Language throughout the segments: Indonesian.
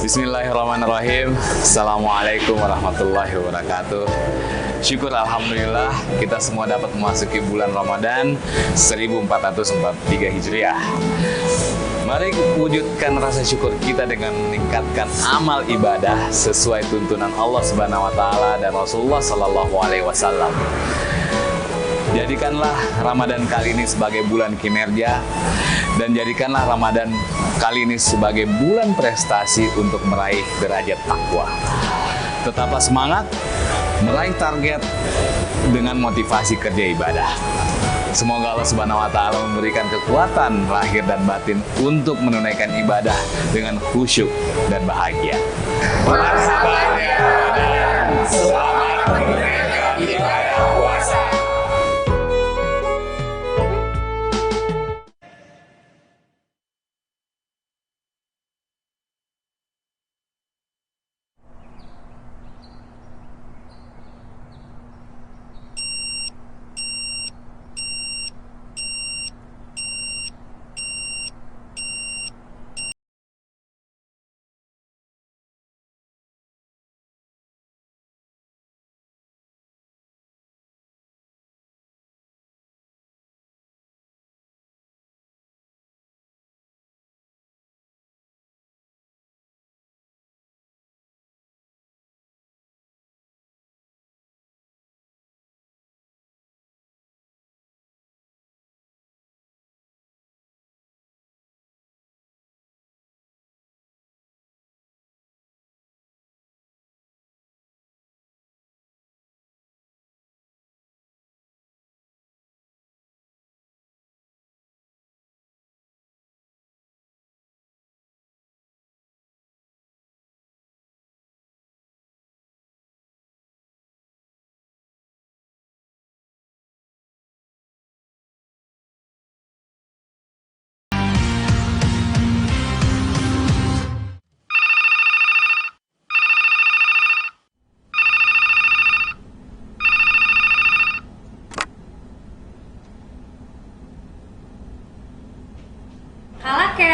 Bismillahirrahmanirrahim. Assalamualaikum warahmatullahi wabarakatuh. Syukur alhamdulillah kita semua dapat memasuki bulan Ramadan 1443 Hijriah. Mari wujudkan rasa syukur kita dengan meningkatkan amal ibadah sesuai tuntunan Allah Subhanahu wa taala dan Rasulullah sallallahu alaihi wasallam. Jadikanlah Ramadan kali ini sebagai bulan kinerja dan jadikanlah Ramadan kali ini sebagai bulan prestasi untuk meraih derajat takwa. Tetaplah semangat meraih target dengan motivasi kerja ibadah. Semoga Allah Subhanahu wa taala memberikan kekuatan lahir dan batin untuk menunaikan ibadah dengan khusyuk dan bahagia. Marhaban ya Ramadan. Selamat menunaikan ibadah puasa.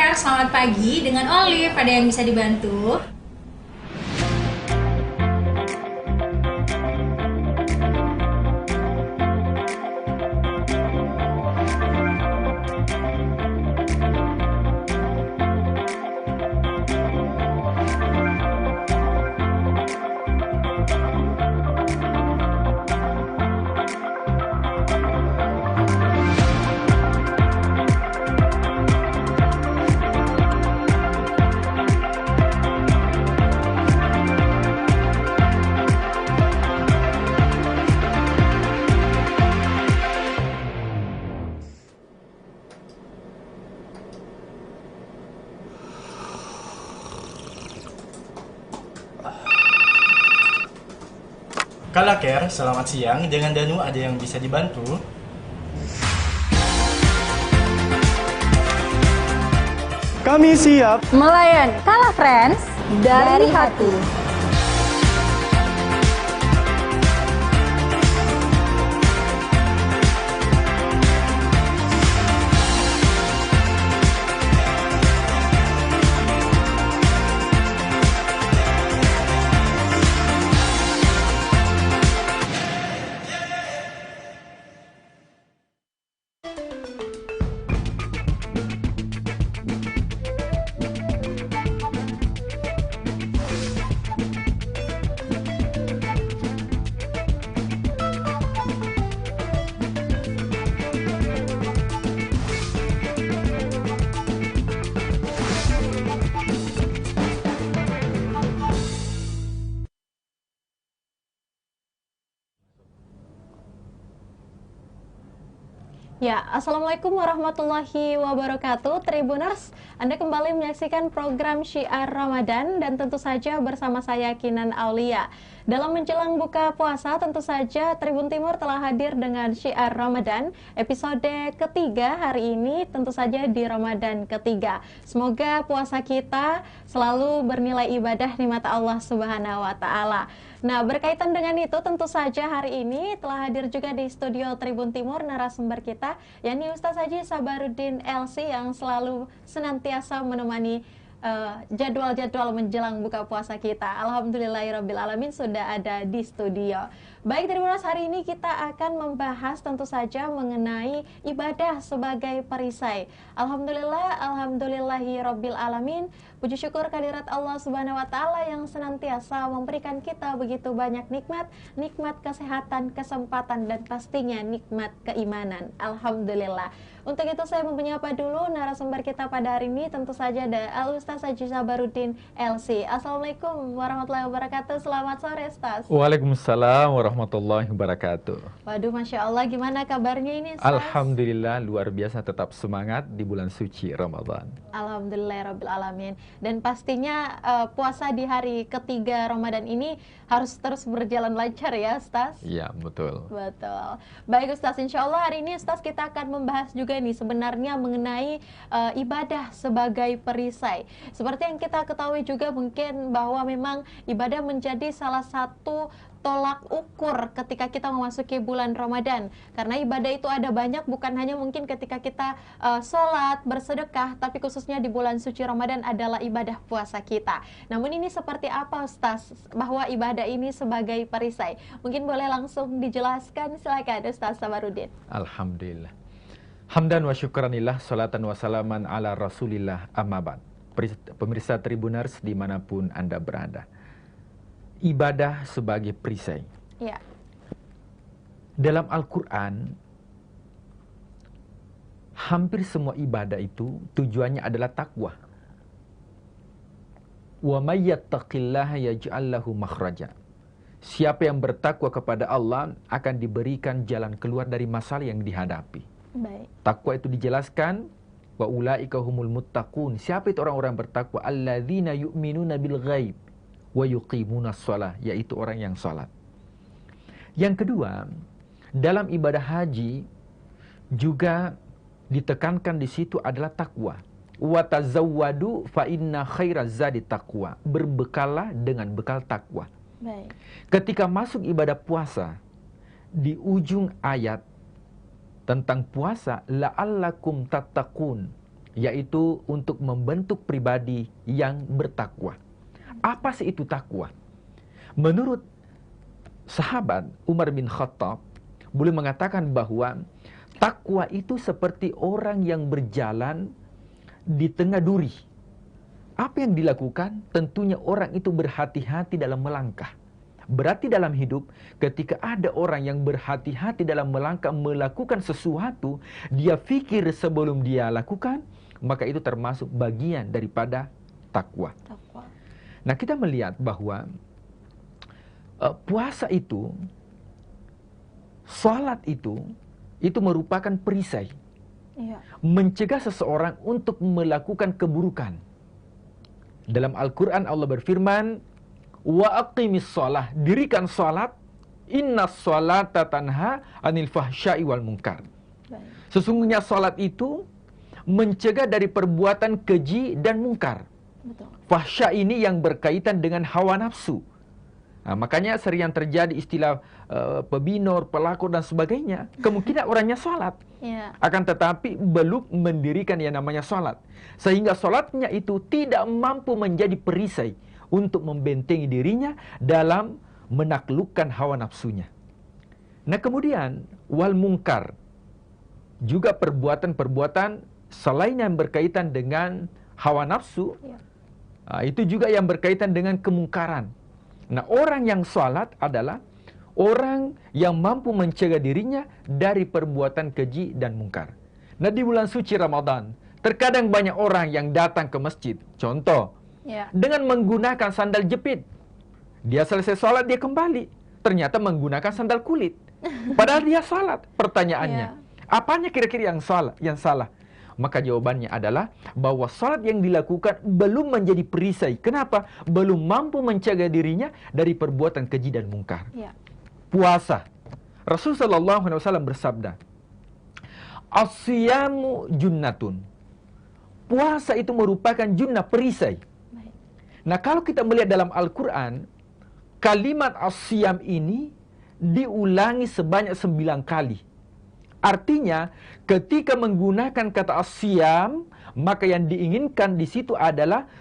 Selamat pagi, dengan Olive, ada yang bisa dibantu? Kalaker, selamat siang. Dengan Danu ada yang bisa dibantu? Kami siap melayani. Kala Friends dari hati. Ya, Assalamualaikum warahmatullahi wabarakatuh. Tribuners, Anda kembali menyaksikan program Syiar Ramadan dan tentu saja bersama saya Kinan Aulia. Dalam menjelang buka puasa, tentu saja Tribun Timur telah hadir dengan Syiar Ramadan episode ketiga hari ini, tentu saja di Ramadan ketiga. Semoga puasa kita selalu bernilai ibadah di mata Allah Subhanahu wa taala. Nah, berkaitan dengan itu tentu saja hari ini telah hadir juga di studio Tribun Timur narasumber kita, yakni Ustaz Haji Sabaruddin LC yang selalu senantiasa menemani jadwal-jadwal menjelang buka puasa kita. Alhamdulillahirrabbilalamin sudah ada di studio. Baik, Tribuners, hari ini kita akan membahas tentu saja mengenai ibadah sebagai perisai. Alhamdulillahirrabbilalamin. Puji syukur kehadirat Allah Subhanahu wa Ta'ala yang senantiasa memberikan kita begitu banyak nikmat, nikmat kesehatan, kesempatan, dan pastinya nikmat keimanan. Alhamdulillah. Untuk itu saya menyapa dulu narasumber kita pada hari ini, tentu saja ada Al-Ustaz Haji Sabaruddin LC. Assalamualaikum warahmatullahi wabarakatuh. Selamat sore, Ustaz. Waalaikumsalam warahmatullahi wabarakatuh. Waduh, Masya Allah, gimana kabarnya ini, Ustaz? Alhamdulillah, luar biasa, tetap semangat di bulan suci Ramadan. Alhamdulillahirrabbilalamin. Dan pastinya puasa di hari ketiga Ramadan ini harus terus berjalan lancar ya, Ustaz? Iya, betul. Betul. Baik, Ustaz, insya Allah hari ini Ustaz kita akan membahas juga nih sebenarnya mengenai ibadah sebagai perisai. Seperti yang kita ketahui juga mungkin bahwa memang ibadah menjadi salah satu tolak ukur ketika kita memasuki bulan Ramadan, karena ibadah itu ada banyak, bukan hanya mungkin ketika kita sholat, bersedekah, tapi khususnya di bulan suci Ramadan adalah ibadah puasa kita. Namun ini seperti apa, Ustaz, bahwa ibadah ini sebagai perisai? Mungkin boleh langsung dijelaskan, silakan Ustaz Sabaruddin. Alhamdulillah. Hamdan wa syukranillah, salatan wa salaman ala rasulillah, amma ba'd. Pemirsa Tribuners dimanapun Anda berada, ibadah sebagai perisai. Ya. Dalam Al-Quran, hampir semua ibadah itu tujuannya adalah takwa. Wa may yattaqillaha yaj'al lahu makhraja. Siapa yang bertakwa kepada Allah akan diberikan jalan keluar dari masalah yang dihadapi. Baik. Takwa itu dijelaskan, wa ulaika humul muttaqun. Siapa itu orang-orang bertakwa? Alladzina yu'minuna bil ghaib wa yuqimuna shalah, yaitu orang yang salat. Yang kedua, dalam ibadah haji juga ditekankan di situ adalah takwa. Wa tazawwadu fa inna khairaz zadi taqwa. Berbekalah dengan bekal takwa. Baik. Ketika masuk ibadah puasa, di ujung ayat tentang puasa, la'allakum tattaqun, yaitu untuk membentuk pribadi yang bertakwa. Apa sih itu takwa? Menurut sahabat Umar bin Khattab, boleh mengatakan bahwa takwa itu seperti orang yang berjalan di tengah duri. Apa yang dilakukan? Tentunya orang itu berhati-hati dalam melangkah. Berarti dalam hidup, ketika ada orang yang berhati-hati dalam melangkah melakukan sesuatu, dia pikir sebelum dia lakukan, maka itu termasuk bagian daripada takwa. Nah, kita melihat bahwa puasa itu, salat itu merupakan perisai. Ya. Mencegah seseorang untuk melakukan keburukan. Dalam Al-Quran Allah berfirman, wa aqimis shalah, dirikan salat, innas salata tanha anil fahsya'i wal munkar. Sesungguhnya salat itu mencegah dari perbuatan keji dan mungkar. Betul. Fahsya ini yang berkaitan dengan hawa nafsu. Nah, makanya sering terjadi istilah pebinor, pelakor dan sebagainya. Kemungkinan orangnya salat, akan tetapi belum mendirikan yang namanya salat, sehingga salatnya itu tidak mampu menjadi perisai untuk membentengi dirinya dalam menaklukkan hawa nafsunya. Nah, kemudian wal mungkar, juga perbuatan-perbuatan selain yang berkaitan dengan hawa nafsu, itu juga yang berkaitan dengan kemungkaran. Nah, orang yang salat adalah orang yang mampu mencegah dirinya dari perbuatan keji dan mungkar. Nah, di bulan suci Ramadan, terkadang banyak orang yang datang ke masjid. Contoh, dengan menggunakan sandal jepit. Dia selesai salat, dia kembali. Ternyata menggunakan sandal kulit. Padahal dia salat. Pertanyaannya, apanya kira-kira yang salah? Maka jawabannya adalah bahwa salat yang dilakukan belum menjadi perisai. Kenapa? Belum mampu mencegah dirinya dari perbuatan keji dan mungkar. Puasa. Rasulullah SAW bersabda, as-siyamu junnatun. Puasa itu merupakan junnah, perisai. Nah, kalau kita melihat dalam Al-Quran, kalimat as-siyam ini diulangi sebanyak 9 kali. Artinya, ketika menggunakan kata as-siyam, maka yang diinginkan di situ adalah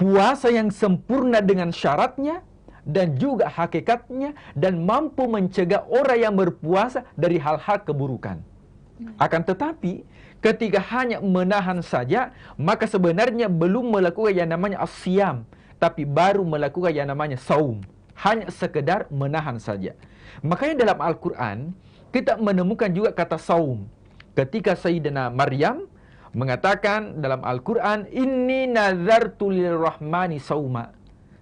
puasa yang sempurna dengan syaratnya dan juga hakikatnya, dan mampu mencegah orang yang berpuasa dari hal-hal keburukan. Akan tetapi, ketika hanya menahan saja, maka sebenarnya belum melakukan yang namanya as-siyam, tapi baru melakukan yang namanya saum. Hanya sekedar menahan saja. Makanya dalam Al-Quran, kita menemukan juga kata saum. Ketika Sayyidina Maryam mengatakan dalam Al-Quran, Inni nazartu lirrahmani sauma.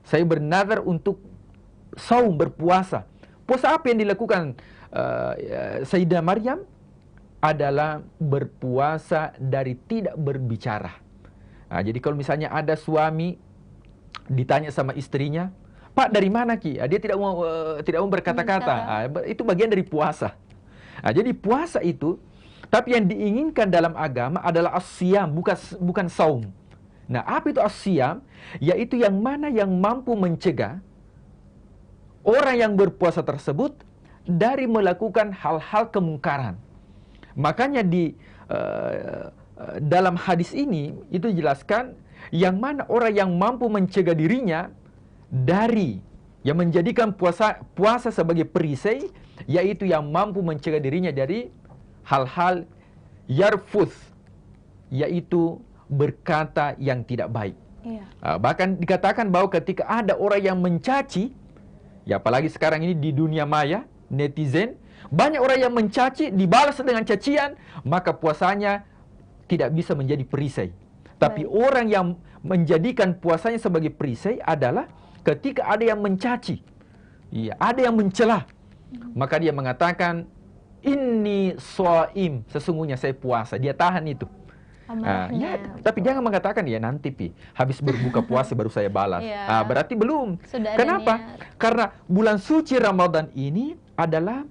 Saya bernazar untuk saum, berpuasa. Puasa apa yang dilakukan Sayyidah Maryam? Adalah berpuasa dari tidak berbicara. Nah, jadi kalau misalnya ada suami ditanya sama istrinya, Pak dari mana Ki? Dia tidak mau berkata-kata. Itu bagian dari puasa. Nah, jadi puasa itu, tapi yang diinginkan dalam agama adalah as-siyam, bukan saum. Nah, apa itu as-siyam? Yaitu yang mana yang mampu mencegah orang yang berpuasa tersebut dari melakukan hal-hal kemungkaran. Makanya di dalam hadis ini itu dijelaskan yang mana orang yang mampu mencegah dirinya dari yang menjadikan puasa sebagai perisai, yaitu yang mampu mencegah dirinya dari hal-hal yarfuth, yaitu berkata yang tidak baik. Bahkan dikatakan bahwa ketika ada orang yang mencaci, ya apalagi sekarang ini di dunia maya, netizen, banyak orang yang mencaci, dibalas dengan cacian, maka puasanya tidak bisa menjadi perisai. Tapi orang yang menjadikan puasanya sebagai perisai adalah ketika ada yang mencaci, ya, ada yang mencela, maka dia mengatakan, Inni shaim, sesungguhnya saya puasa. Dia tahan itu. Ya, tapi jangan mengatakan ya nanti habis berbuka puasa baru saya balas. Berarti belum. Kenapa? Karena bulan suci Ramadan ini adalah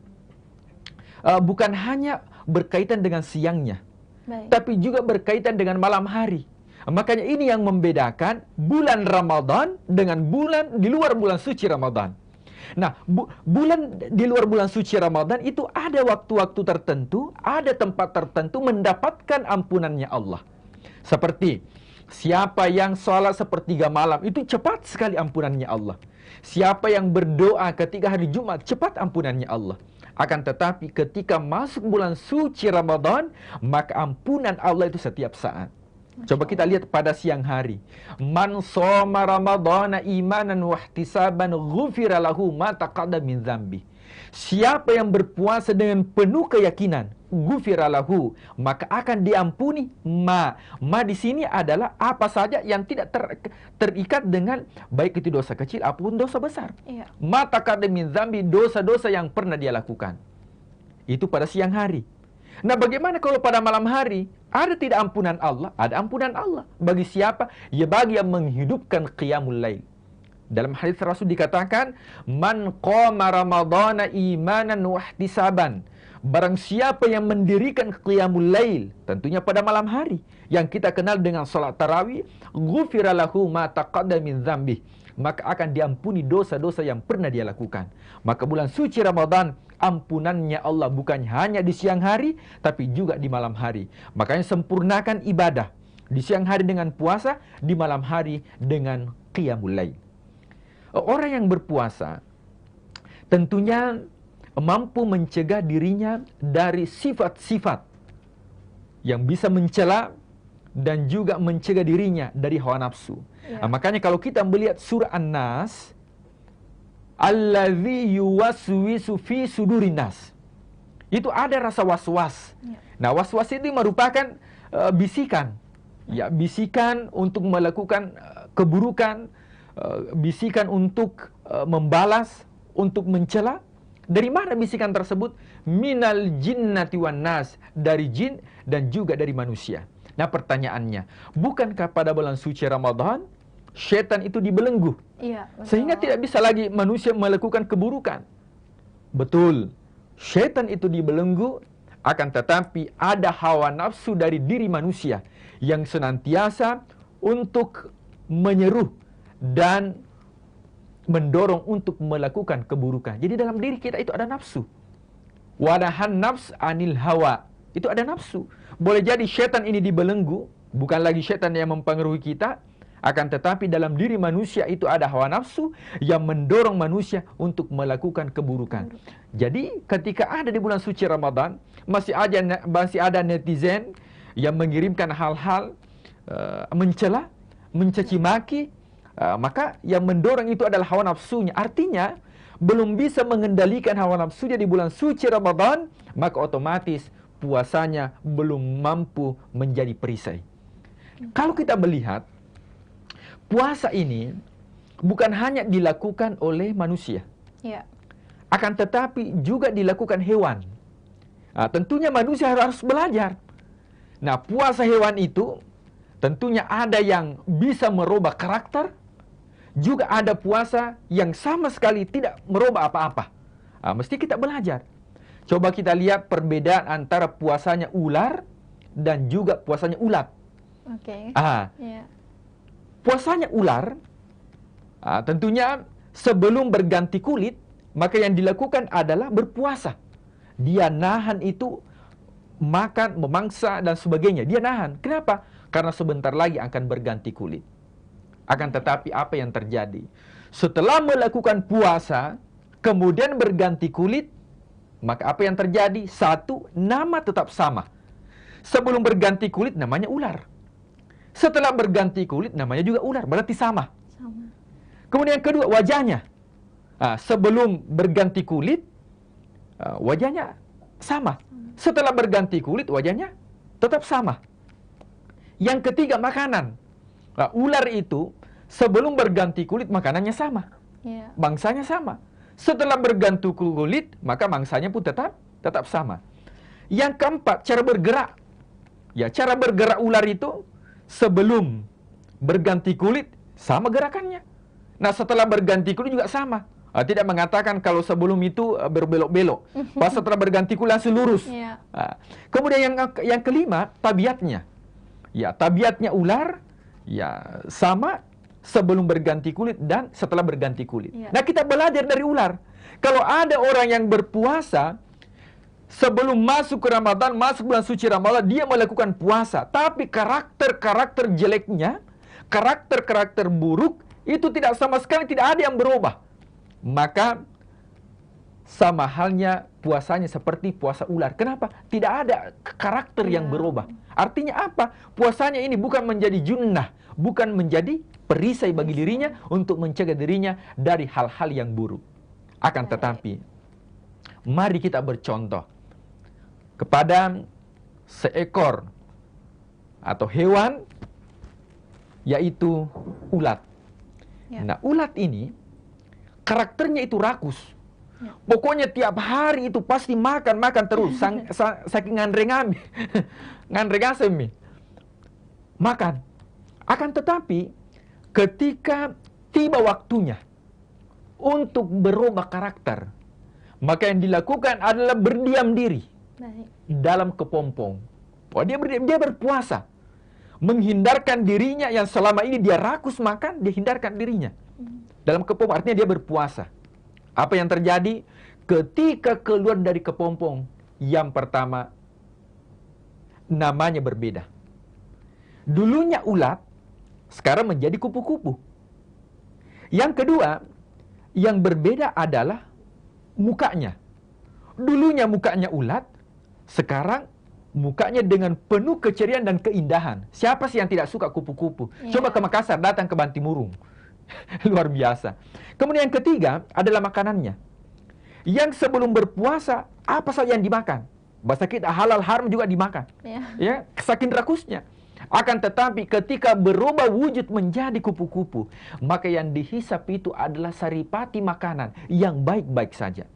bukan hanya berkaitan dengan siangnya, tapi juga berkaitan dengan malam hari. Makanya ini yang membedakan bulan Ramadan dengan bulan di luar bulan suci Ramadan. Nah, bulan di luar bulan suci Ramadan itu ada waktu-waktu tertentu, ada tempat tertentu mendapatkan ampunannya Allah. Seperti siapa yang sholat sepertiga malam, itu cepat sekali ampunannya Allah. Siapa yang berdoa ketika hari Jumat, cepat ampunannya Allah. Akan tetapi ketika masuk bulan suci Ramadan, maka ampunan Allah itu setiap saat. Coba kita lihat pada siang hari. Man shoma ramadhana imanan wa ihtisaban ghufira lahu ma taqaddama min dzambi. Siapa yang berpuasa dengan penuh keyakinan, ghufira lahu, maka akan diampuni ma di sini adalah apa saja yang tidak terikat dengan baik itu dosa kecil apapun dosa besar. Ma taqaddama min dzambi, dosa-dosa yang pernah dia lakukan. Itu pada siang hari. Nah, bagaimana kalau pada malam hari? Ada tidak ampunan Allah? Ada ampunan Allah. Bagi siapa? Ya bagi yang menghidupkan qiyamul lail. Dalam hadis Rasul dikatakan, Man qama ramadhana imanan wa ihtisaban. Barang siapa yang mendirikan qiyamul lail, tentunya pada malam hari, yang kita kenal dengan salat tarawih, ghufira lahu ma taqaddama min dzambi, maka akan diampuni dosa-dosa yang pernah dia lakukan. Maka bulan suci Ramadan, ampunannya Allah bukan hanya di siang hari, tapi juga di malam hari. Makanya sempurnakan ibadah di siang hari dengan puasa, di malam hari dengan qiyamul lail. Orang yang berpuasa tentunya mampu mencegah dirinya dari sifat-sifat yang bisa mencela dan juga mencegah dirinya dari hawa nafsu. Makanya kalau kita melihat surah An-Nas, Alladzi yuwaswisu fi sudurin nas. Itu ada rasa was-was. Nah, was-was itu merupakan bisikan. Ya, bisikan untuk melakukan keburukan, bisikan untuk membalas, untuk mencela. Dari mana bisikan tersebut? Minal jinnati wan nas, dari jin dan juga dari manusia. Nah, pertanyaannya, bukankah pada bulan suci Ramadan syaitan itu dibelenggu? Sehingga tidak bisa lagi manusia melakukan keburukan. Betul, syaitan itu dibelenggu, akan tetapi ada hawa nafsu dari diri manusia yang senantiasa untuk menyeru dan mendorong untuk melakukan keburukan. Jadi dalam diri kita itu ada nafsu. Wanahan nafs anil hawa. Itu ada nafsu. Boleh jadi syaitan ini dibelenggu, bukan lagi syaitan yang mempengaruhi kita, Akan tetapi dalam diri manusia itu ada hawa nafsu yang mendorong manusia untuk melakukan keburukan. Jadi ketika ada di bulan suci Ramadan, masih ada netizen yang mengirimkan hal-hal mencela, mencaci maki, maka yang mendorong itu adalah hawa nafsunya. Artinya belum bisa mengendalikan hawa nafsunya di bulan suci Ramadan, maka otomatis puasanya belum mampu menjadi perisai. Kalau kita melihat, puasa ini bukan hanya dilakukan oleh manusia, akan tetapi juga dilakukan hewan. Nah, tentunya manusia harus belajar. Nah, puasa hewan itu tentunya ada yang bisa merubah karakter, juga ada puasa yang sama sekali tidak merubah apa-apa. Nah, mesti kita belajar. Coba kita lihat perbedaan antara puasanya ular dan juga puasanya ulat. Puasanya ular, tentunya sebelum berganti kulit, maka yang dilakukan adalah berpuasa. Dia nahan itu, makan, memangsa, dan sebagainya. Dia nahan. Kenapa? Karena sebentar lagi akan berganti kulit. Akan tetapi apa yang terjadi? Setelah melakukan puasa, kemudian berganti kulit, maka apa yang terjadi? Satu, nama tetap sama. Sebelum berganti kulit namanya ular. Setelah berganti kulit namanya juga ular, berarti sama. Kemudian yang kedua, wajahnya. Sebelum berganti kulit, wajahnya sama. Setelah berganti kulit, wajahnya tetap sama. Yang ketiga, makanan. Ular itu sebelum berganti kulit makanannya sama. Bangsanya sama. Setelah berganti kulit, maka mangsanya pun tetap sama. Yang keempat, cara bergerak. Ya, cara bergerak ular itu sebelum berganti kulit sama gerakannya. Nah, setelah berganti kulit juga sama. Tidak mengatakan kalau sebelum itu berbelok-belok. Pas setelah berganti kulit langsung lurus. Kemudian yang kelima, tabiatnya. Ya, tabiatnya ular ya sama sebelum berganti kulit dan setelah berganti kulit. Nah, kita belajar dari ular. Kalau ada orang yang berpuasa sebelum masuk ke Ramadan, masuk bulan suci Ramadan, dia melakukan puasa, tapi karakter-karakter jeleknya, karakter-karakter buruk itu tidak sama sekali, tidak ada yang berubah. Maka sama halnya puasanya seperti puasa ular. Kenapa? Tidak ada karakter yang berubah. Artinya apa? Puasanya ini bukan menjadi junnah, bukan menjadi perisai bagi dirinya untuk mencegah dirinya dari hal-hal yang buruk. Akan tetapi, mari kita bercontoh kepada seekor atau hewan, yaitu ulat. Nah, ulat ini karakternya itu rakus. Pokoknya tiap hari itu pasti makan terus. Saking ngandrengami. Ngandrengasemi. Makan. Akan tetapi, ketika tiba waktunya untuk berubah karakter, maka yang dilakukan adalah berdiam diri dalam kepompong. Dia berpuasa. Menghindarkan dirinya yang selama ini dia rakus makan, dia hindarkan dirinya. Dalam kepompong, artinya dia berpuasa. Apa yang terjadi? Ketika keluar dari kepompong, yang pertama, namanya berbeda. Dulunya ulat, sekarang menjadi kupu-kupu. Yang kedua, yang berbeda adalah mukanya. Dulunya mukanya ulat, sekarang mukanya dengan penuh keceriaan dan keindahan. Siapa sih yang tidak suka kupu-kupu? Coba ke Makassar, datang ke Bantimurung. Luar biasa. Kemudian yang ketiga adalah makanannya. Yang sebelum berpuasa, apa saja yang dimakan? Bahasa kita halal haram juga dimakan. Ya, saking rakusnya. Akan tetapi ketika berubah wujud menjadi kupu-kupu, maka yang dihisap itu adalah saripati makanan yang baik-baik saja.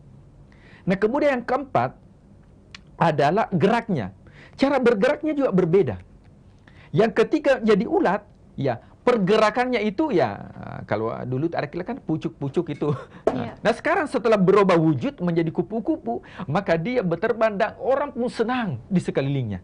Nah, kemudian yang keempat adalah geraknya. Cara bergeraknya juga berbeda. Yang ketika jadi ulat, ya pergerakannya itu ya, kalau dulu ada kan pucuk-pucuk itu. Nah, sekarang setelah berubah wujud menjadi kupu-kupu, maka dia berterbang dan orang pun senang di sekelilingnya.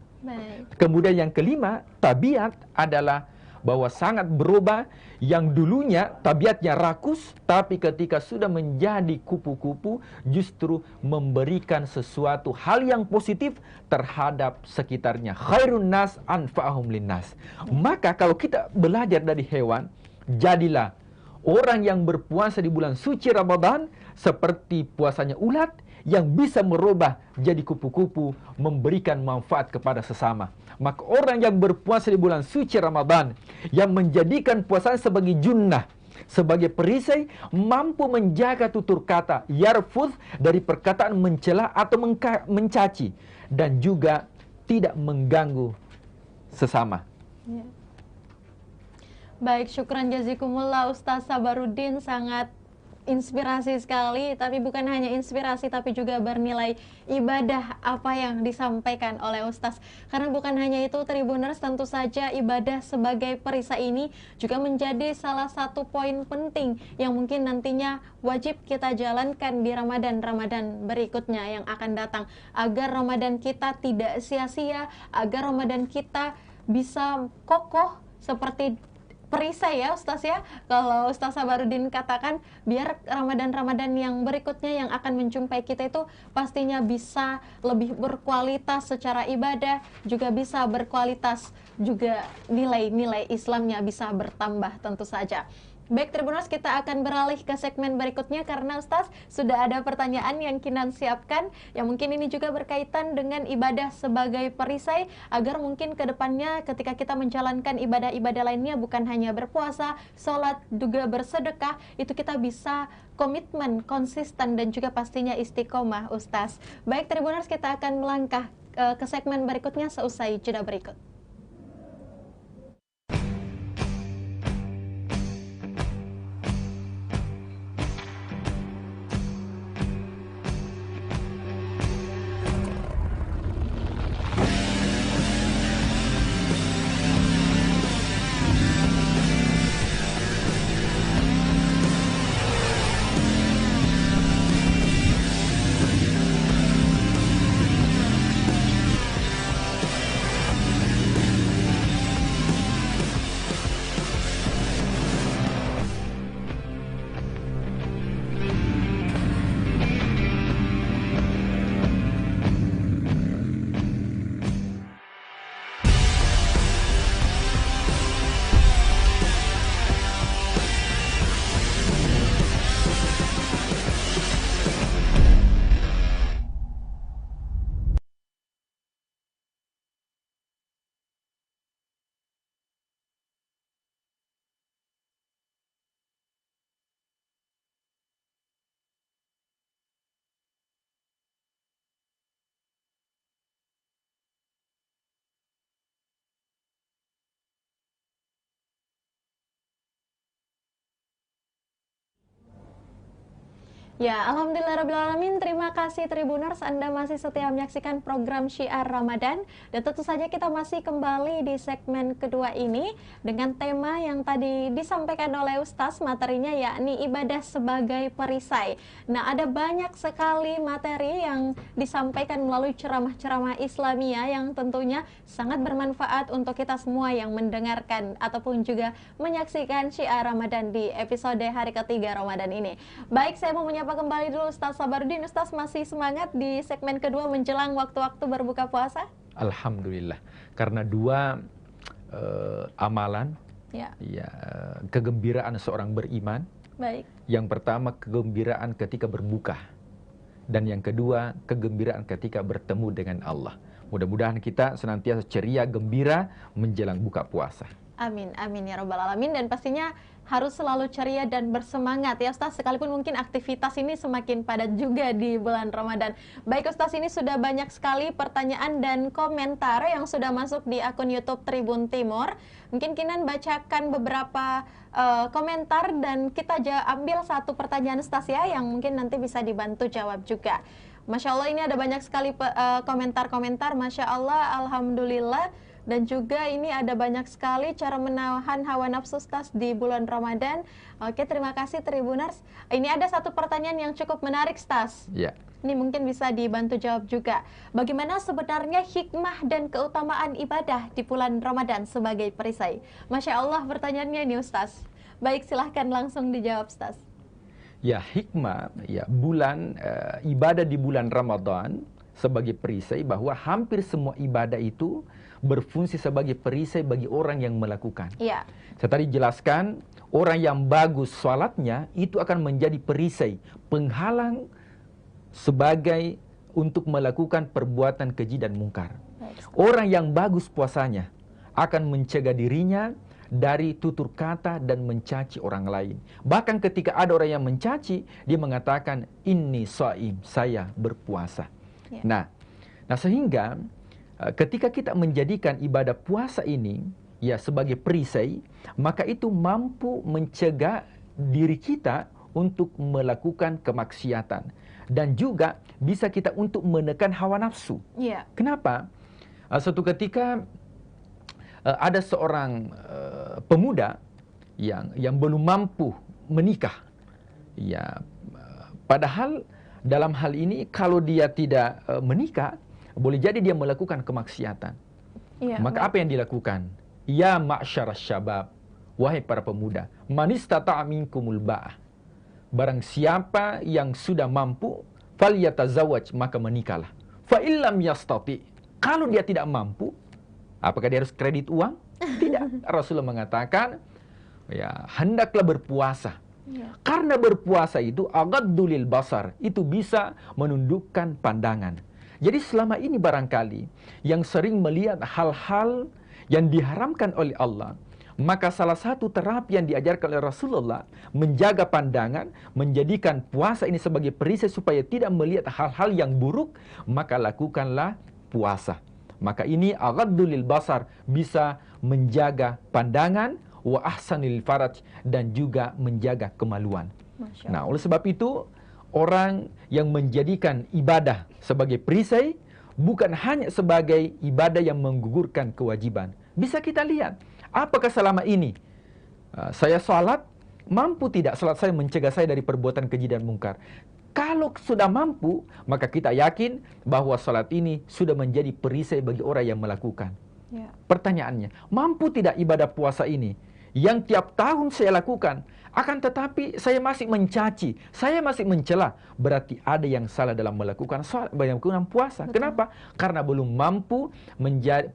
Kemudian yang kelima, tabiat adalah bahwa sangat berubah, yang dulunya tabiatnya rakus, tapi ketika sudah menjadi kupu-kupu, justru memberikan sesuatu hal yang positif terhadap sekitarnya. Khairun nas anfa'ahum linnas. Maka kalau kita belajar dari hewan, jadilah orang yang berpuasa di bulan suci Ramadan seperti puasanya ulat, yang bisa merubah jadi kupu-kupu, memberikan manfaat kepada sesama. Maka orang yang berpuasa di bulan suci Ramadan, yang menjadikan puasanya sebagai junnah, sebagai perisai, mampu menjaga tutur kata, yarfudz, dari perkataan mencela atau mencaci, dan juga tidak mengganggu sesama. Ya. Baik, syukran jazikumullah Ustaz Sabarudin, sangat inspirasi sekali, tapi bukan hanya inspirasi tapi juga bernilai ibadah apa yang disampaikan oleh Ustaz. Karena bukan hanya itu Tribuners, tentu saja ibadah sebagai perisai ini juga menjadi salah satu poin penting yang mungkin nantinya wajib kita jalankan di Ramadan berikutnya yang akan datang, agar Ramadan kita tidak sia-sia, agar Ramadan kita bisa kokoh seperti perisai ya Ustaz ya. Kalau Ustaz Sabarudin katakan, biar Ramadan yang berikutnya yang akan menjumpai kita itu pastinya bisa lebih berkualitas secara ibadah, juga bisa berkualitas, juga nilai-nilai Islamnya bisa bertambah tentu saja. Baik Tribuners, kita akan beralih ke segmen berikutnya karena Ustaz sudah ada pertanyaan yang Kinan siapkan, yang mungkin ini juga berkaitan dengan ibadah sebagai perisai, agar mungkin ke depannya ketika kita menjalankan ibadah-ibadah lainnya, bukan hanya berpuasa, sholat, juga bersedekah, itu kita bisa komitmen, konsisten, dan juga pastinya istiqomah Ustaz. Baik Tribuners, kita akan melangkah ke segmen berikutnya seusai jeda berikut. Ya, alhamdulillahirrahmanirrahim. Terima kasih Tribuners, Anda masih setia menyaksikan program Syiar Ramadan. Dan tentu saja kita masih kembali di segmen kedua ini dengan tema yang tadi disampaikan oleh Ustaz, materinya yakni ibadah sebagai perisai. Nah, ada banyak sekali materi yang disampaikan melalui ceramah-ceramah Islamiyah yang tentunya sangat bermanfaat untuk kita semua yang mendengarkan ataupun juga menyaksikan Syiar Ramadan di episode hari ketiga Ramadan ini. Baik, saya mau menyapa kembali dulu Ustaz Sabarudin. Ustaz masih semangat di segmen kedua menjelang waktu-waktu berbuka puasa? Alhamdulillah, karena dua amalan, kegembiraan seorang beriman. Baik. Yang pertama kegembiraan ketika berbuka, dan yang kedua kegembiraan ketika bertemu dengan Allah. Mudah-mudahan kita senantiasa ceria, gembira menjelang buka puasa. Amin, amin ya rabbal alamin. Dan pastinya harus selalu ceria dan bersemangat ya Ustaz, sekalipun mungkin aktivitas ini semakin padat juga di bulan Ramadan. Baik Ustaz, ini sudah banyak sekali pertanyaan dan komentar yang sudah masuk di akun YouTube Tribun Timur. Mungkin Kinan bacakan beberapa komentar dan kita ambil satu pertanyaan Ustaz ya, yang mungkin nanti bisa dibantu jawab juga. Masya Allah, ini ada banyak sekali komentar-komentar. Masya Allah, alhamdulillah. Dan juga ini ada banyak sekali cara menahan hawa nafsu Ustaz di bulan Ramadan. Oke, terima kasih Tribuners. Ini ada satu pertanyaan yang cukup menarik, Ustaz. Ya. Ini mungkin bisa dibantu jawab juga. Bagaimana sebenarnya hikmah dan keutamaan ibadah di bulan Ramadan sebagai perisai? Masya Allah pertanyaannya ini Ustaz. Baik, silahkan langsung dijawab Ustaz. Ya, hikmah, ya, ibadah di bulan Ramadan sebagai perisai, bahwa hampir semua ibadah itu berfungsi sebagai perisai bagi orang yang melakukan. Iya. Saya tadi jelaskan, orang yang bagus salatnya itu akan menjadi perisai, penghalang sebagai untuk melakukan perbuatan keji dan mungkar. Orang yang bagus puasanya akan mencegah dirinya dari tutur kata dan mencaci orang lain. Bahkan ketika ada orang yang mencaci, dia mengatakan, inni shaim, saya berpuasa. Nah, sehingga ketika kita menjadikan ibadah puasa ini ya sebagai perisai, maka itu mampu mencegah diri kita untuk melakukan kemaksiatan, dan juga bisa kita untuk menekan hawa nafsu. Yeah. Kenapa? Suatu ketika ada seorang pemuda yang belum mampu menikah. Ya, padahal dalam hal ini kalau dia tidak menikah, boleh jadi dia melakukan kemaksiatan. Yeah, maka apa yang dilakukan? Ya ma'syarasy syabab, wahai para pemuda, man istata'a minkumul ba'ah. Barang siapa yang sudah mampu, falyatazawwaj, maka menikahlah. Fa illam yastati, kalau dia tidak mampu, apakah dia harus kredit uang? Tidak. Rasulullah mengatakan, ya, hendaklah berpuasa. Ya. Karena berpuasa itu aghaddu basar, itu bisa menundukkan pandangan. Jadi selama ini barangkali yang sering melihat hal-hal yang diharamkan oleh Allah, maka salah satu terapi yang diajarkan oleh Rasulullah menjaga pandangan, menjadikan puasa ini sebagai perisai supaya tidak melihat hal-hal yang buruk, maka lakukanlah puasa. Maka ini aghaddu basar, bisa menjaga pandangan, wa ahsanil faraj, dan juga menjaga kemaluan. Nah, oleh sebab itu orang yang menjadikan ibadah sebagai perisai bukan hanya sebagai ibadah yang menggugurkan kewajiban. Bisa kita lihat, apakah selama ini saya salat, mampu tidak salat saya mencegah saya dari perbuatan keji dan mungkar? Kalau sudah mampu, maka kita yakin bahwa salat ini sudah menjadi perisai bagi orang yang melakukan. Ya. Pertanyaannya, mampu tidak ibadah puasa ini yang tiap tahun saya lakukan, akan tetapi saya masih mencaci, saya masih mencela, berarti ada yang salah dalam melakukan puasa. Betul. Kenapa? Karena belum mampu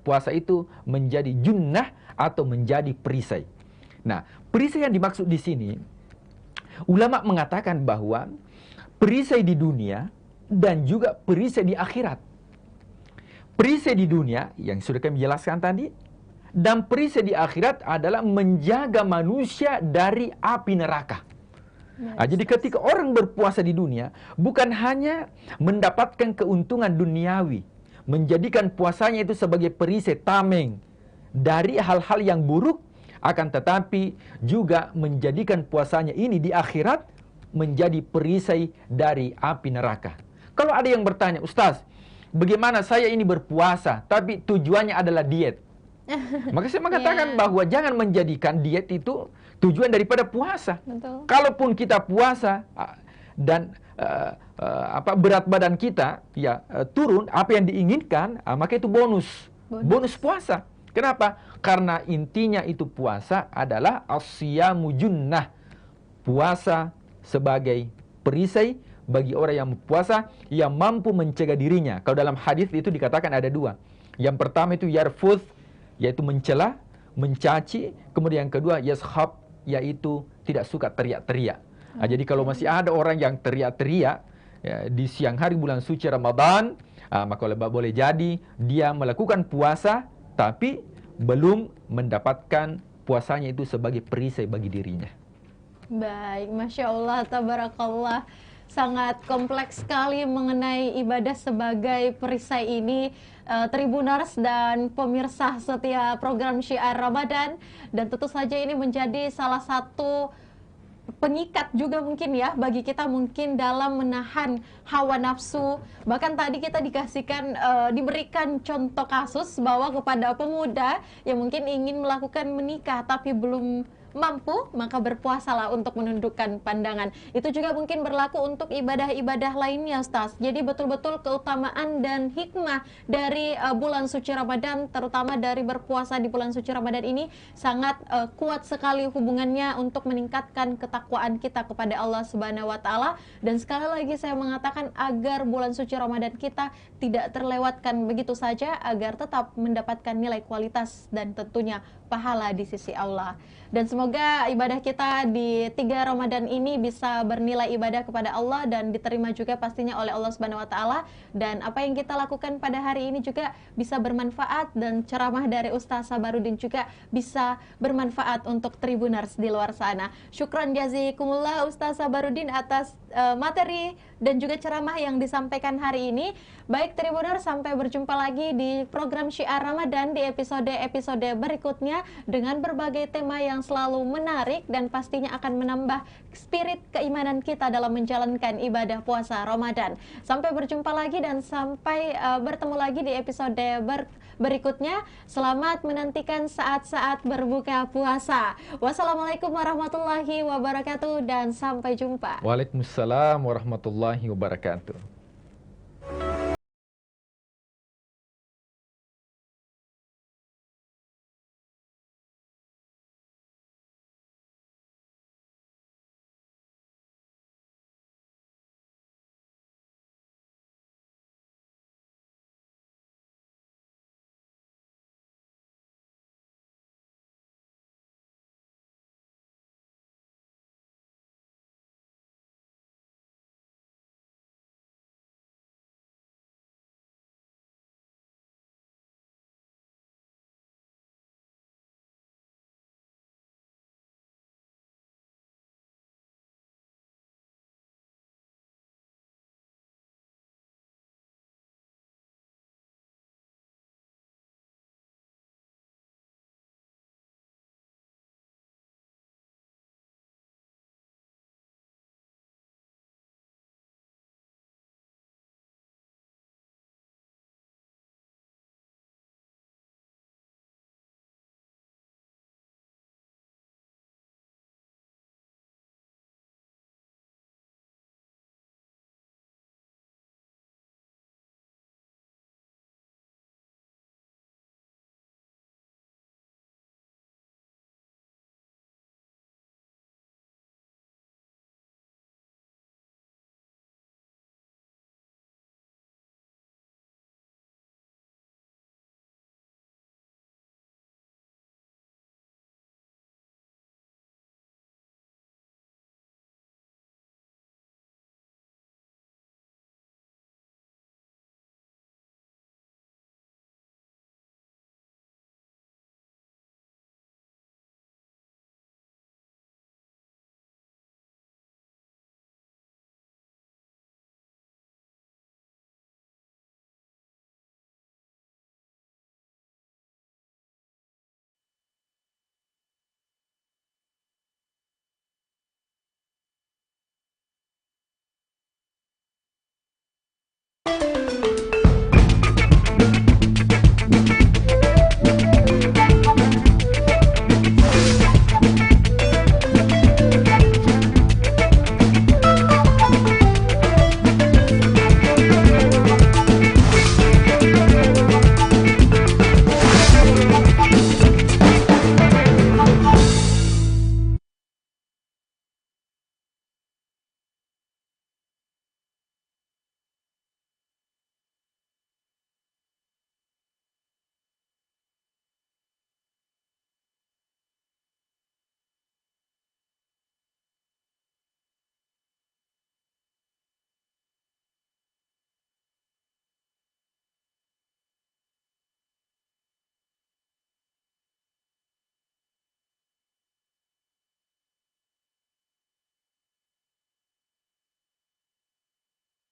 puasa itu menjadi junnah atau menjadi perisai. Nah, perisai yang dimaksud di sini, ulama mengatakan bahwa perisai di dunia dan juga perisai di akhirat. Perisai di dunia yang sudah kami jelaskan tadi, dan perisai di akhirat adalah menjaga manusia dari api neraka. Jadi ketika orang berpuasa di dunia, bukan hanya mendapatkan keuntungan duniawi, menjadikan puasanya itu sebagai perisai tameng dari hal-hal yang buruk, akan tetapi juga menjadikan puasanya ini di akhirat menjadi perisai dari api neraka. Kalau ada yang bertanya, Ustaz, bagaimana saya ini berpuasa, tapi tujuannya adalah diet? Maka saya mengatakan bahwa jangan menjadikan diet itu tujuan daripada puasa. Betul. Kalaupun kita puasa dan berat badan kita turun, apa yang diinginkan, maka itu bonus puasa. Kenapa? Karena intinya itu puasa adalah as-siyamu junnah, puasa sebagai perisai bagi orang yang puasa yang mampu mencegah dirinya. Kalau dalam hadis itu dikatakan ada dua. Yang pertama itu yarfuth, yaitu mencela, mencaci. Kemudian yang kedua yashab, yaitu tidak suka teriak-teriak. Jadi kalau masih ada orang yang teriak-teriak di siang hari bulan suci Ramadan, maka boleh jadi dia melakukan puasa tapi belum mendapatkan puasanya itu sebagai perisai bagi dirinya. Baik, Masya Allah, tabarakallah. Sangat kompleks sekali mengenai ibadah sebagai perisai ini, Tribuners dan pemirsa setiap program Syiar Ramadan. Dan tentu saja ini menjadi salah satu pengikat juga mungkin ya bagi kita mungkin dalam menahan hawa nafsu. Bahkan tadi kita diberikan contoh kasus bahwa kepada pemuda yang mungkin ingin melakukan menikah tapi belum mampu, maka berpuasalah untuk menundukkan pandangan. Itu juga mungkin berlaku untuk ibadah-ibadah lainnya, Ustaz. Jadi betul-betul keutamaan dan hikmah dari bulan suci Ramadan, terutama dari berpuasa di bulan suci Ramadan ini sangat kuat sekali hubungannya untuk meningkatkan ketakwaan kita kepada Allah Subhanahu wa taala. Dan sekali lagi saya mengatakan agar bulan suci Ramadan kita tidak terlewatkan begitu saja, agar tetap mendapatkan nilai kualitas dan tentunya pahala di sisi Allah. Dan semoga ibadah kita di 3 Ramadan ini bisa bernilai ibadah kepada Allah dan diterima juga pastinya oleh Allah Subhanahu wa taala, dan apa yang kita lakukan pada hari ini juga bisa bermanfaat, dan ceramah dari Ustaz Sabarudin juga bisa bermanfaat untuk Tribuners di luar sana. Syukran jazikumullah Ustaz Sabarudin atas materi dan juga ceramah yang disampaikan hari ini. Baik Tribuners, sampai berjumpa lagi di program Syiar Ramadan di episode-episode berikutnya dengan berbagai tema yang selalu menarik dan pastinya akan menambah spirit keimanan kita dalam menjalankan ibadah puasa Ramadan. Sampai berjumpa lagi dan sampai bertemu lagi di episode berikutnya. Selamat menantikan saat-saat berbuka puasa. Wassalamualaikum warahmatullahi wabarakatuh dan sampai jumpa. Waalaikumsalam warahmatullahi wabarakatuh.